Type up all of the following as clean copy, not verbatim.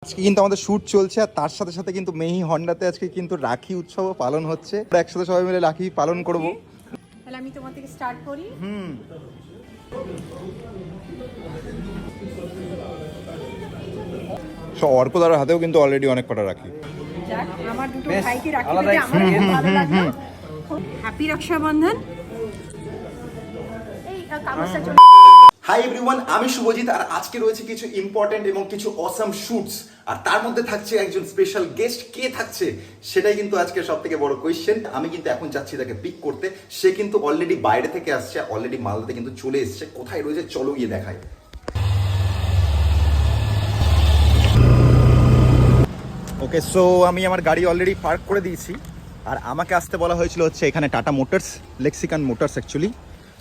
আজকে কিন্তু আমাদের শ্যুট চলছে আর তার সাথে সাথে কিন্তু মেহি হন্ডাতে আজকে কিন্তু রাখি উৎসবও পালন হচ্ছে। একসাথে সবাই মিলে রাখি পালন করব। তাহলে আমি তোমার থেকে স্টার্ট করি। অর্কদার হাতেও কিন্তু অলরেডি অনেক কটা রাখি। আমার দুটো ভাইকে রাখি দিতে আমার খুব ভালো লাগলো। হ্যাপি রক্ষাবন্ধন। এই কাগজটা চলে। হাই এভরিওয়ান, আমি শুভজিৎ আর আজকে রয়েছে কিছু ইম্পর্টেন্ট এবং কিছু অসাম শুটস আর তার মধ্যে থাকছে একজন স্পেশাল গেস্ট। কে থাকছে সেটাই কিন্তু আজকে সব থেকে বড় কোয়েশ্চেন। আমি কিন্তু এখন যাচ্ছি তাকে পিক করতে। সে কিন্তু অলরেডি বাইরে থেকে আসছে, অলরেডি মালদাতে কিন্তু চলে এসছে। কোথায় রয়েছে চলো গিয়ে দেখায়। ওকে, সো আমি আমার গাড়ি অলরেডি পার্ক করে দিয়েছি আর আমাকে আসতে বলা হয়েছিল হচ্ছে এখানে Tata Motors, Lexicon Motors actually.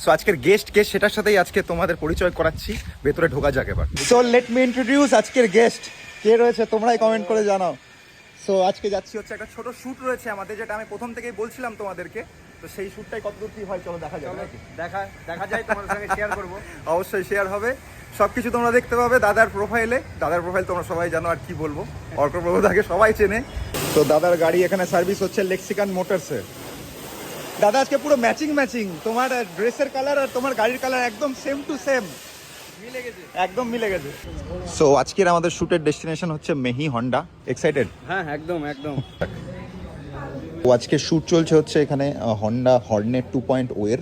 So আজকের গেস্ট কে সেটার সাথেই আজকে তোমাদের পরিচয় করাচ্ছি। ভেতরে ঢোকা যাক এবার। সো লেট মি ইন্ট্রোডিউস আজকের গেস্ট। কে রয়েছে তোমরাই কমেন্ট করে জানাও। সো আজকে যাচ্ছি হচ্ছে একটা ছোট শ্যুট রয়েছে আমাদের, যেটা আমি প্রথম থেকেই বলছিলাম তোমাদেরকে। তো সেই শ্যুটটাই কতদূর কি হয় চলো দেখা যাক। দেখা যায়, তোমাদের সঙ্গে শেয়ার করবো। অবশ্যই শেয়ার হবে, সব কিছু তোমরা দেখতে পাবে দাদার প্রোফাইলে। দাদার প্রোফাইল তোমরা সবাই জানো, আর কি বলবো, অর্কপ্রভু তাকে সবাই চেনে। তো দাদার গাড়ি এখানে সার্ভিস হচ্ছে লেক্সিকান মোটরসে। দাদা আজকে পুরো ম্যাচিং ম্যাচিং, তোমার ড্রেসের কালার আর তোমার গাড়ির কালার একদম সেম টু সেম, মিলে গেছে, একদম মিলে গেছে। সো আজকের আমাদের শুটের ডেস্টিনেশন হচ্ছে মেহি হন্ডা। এক্সাইটেড? হ্যাঁ একদম একদম। তো আজকে শ্যুট চলছে হচ্ছে এখানে হন্ডা হর্নেট 2.0 এর।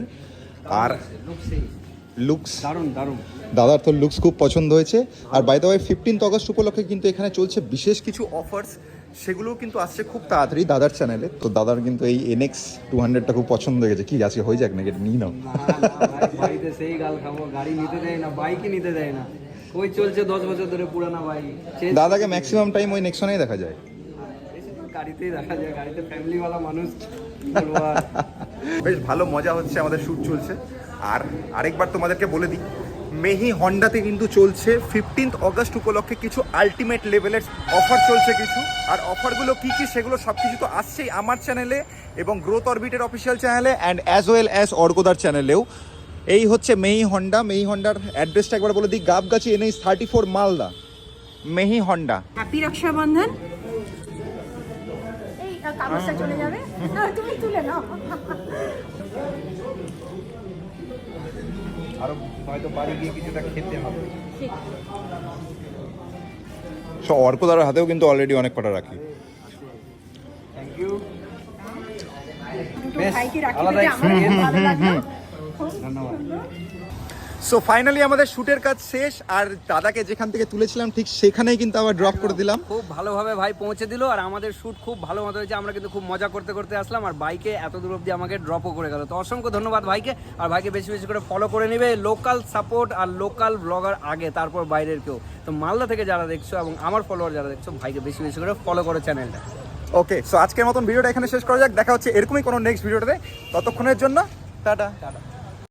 আর লুকস দারুণ দারুণ, দাদার তো লুকস খুব পছন্দ হয়েছে। আর বাই দ্য ওয়ে 15 অগস্ট উপলক্ষে কিন্তু এখানে চলছে বিশেষ কিছু অফার্স, সেগুলোও কিন্তু আসছে খুব তাড়াতাড়ি দাদার চ্যানেলে। তো দাদার কিন্তু এই NX 200টা খুব পছন্দ হয়ে গেছে। কি আজকে হয়ে যাক নাকি, এটা নিয়ে নাও। বাড়িতে সেই গাল খাবো, গাড়ি নিতে দেয় না, বাইকই নিতে দেয় না। ওই চলছে 10 বছর ধরে পুরানা বাইক। দাদাকে ম্যাক্সিমাম টাইম ওই নেক্সনেই দেখা যায়। গাড়িতেই দেখা যায়, গাড়িতে ফ্যামিলিওয়ালা মানুষ। বেশ ভালো মজা হচ্ছে, আমাদের শ্যুট চলছে। আর আরেকবার তোমাদেরকে বলে দিই, মেহি হন্ডাতে কিন্তু চলছে 15 অগস্ট উপলক্ষে কিছু আলটিমেট লেভেলের অফার চলছে কিছু। আর অফারগুলো কী কী সেগুলো সব কিছু তো আসছেই আমার চ্যানেলে এবং গ্রোথ অরবিটের অফিসিয়াল চ্যানেলে অ্যান্ড অ্যাজ ওয়েল অ্যাজ অর্কদার চ্যানেলেও। এই হচ্ছে মেহি হন্ডা। মেহি হন্ডার অ্যাড্রেসটা একবার বলে দিই, গাবগাছি NH 34 Malda, মেহি Honda. Happy Rakshabandhan. এই কাগজটা চলে যাবে, তুমি তুলে নাও। আরো হয়তো বাড়ি গিয়ে কিছুটা খেতে হবে। সো অর্কদার হাতেও কিন্তু অলরেডি অনেক কটা রাখি। Thank you. দুটো ভাইকে রাখি দিতে আমার খুব ভালো লাগলো। ধন্যবাদ। সো ফাইনালি আমাদের শ্যুটের কাজ শেষ আর দাদাকে যেখান থেকে তুলেছিলাম ঠিক সেখানেই কিন্তু আবার ড্রপ করে দিলাম। খুব ভালোভাবে ভাই পৌঁছে দিল আর আমাদের শ্যুট খুব ভালো মতো হয়েছে। আমরা কিন্তু খুব মজা করতে করতে আসলাম আর বাইকে এত দূর অব্দি আমাকে ড্রপও করে গেল। তো অসংখ্য ধন্যবাদ ভাইকে। আর ভাইকে বেশি বেশি করে ফলো করে নেবে। লোকাল সাপোর্ট আর লোকাল ব্লগার আগে, তারপর বাইরের কেউ। তো মালদা থেকে যারা দেখছো এবং আমার ফলোয়ার যারা দেখছো, ভাইকে বেশি বেশি করে ফলো করো চ্যানেলটা। ওকে, সো আজকের মতন ভিডিওটা এখানে শেষ করা যাক। দেখা হচ্ছে এরকমই কোনো নেক্সট ভিডিওটাতে। ততক্ষণের জন্য টাটা।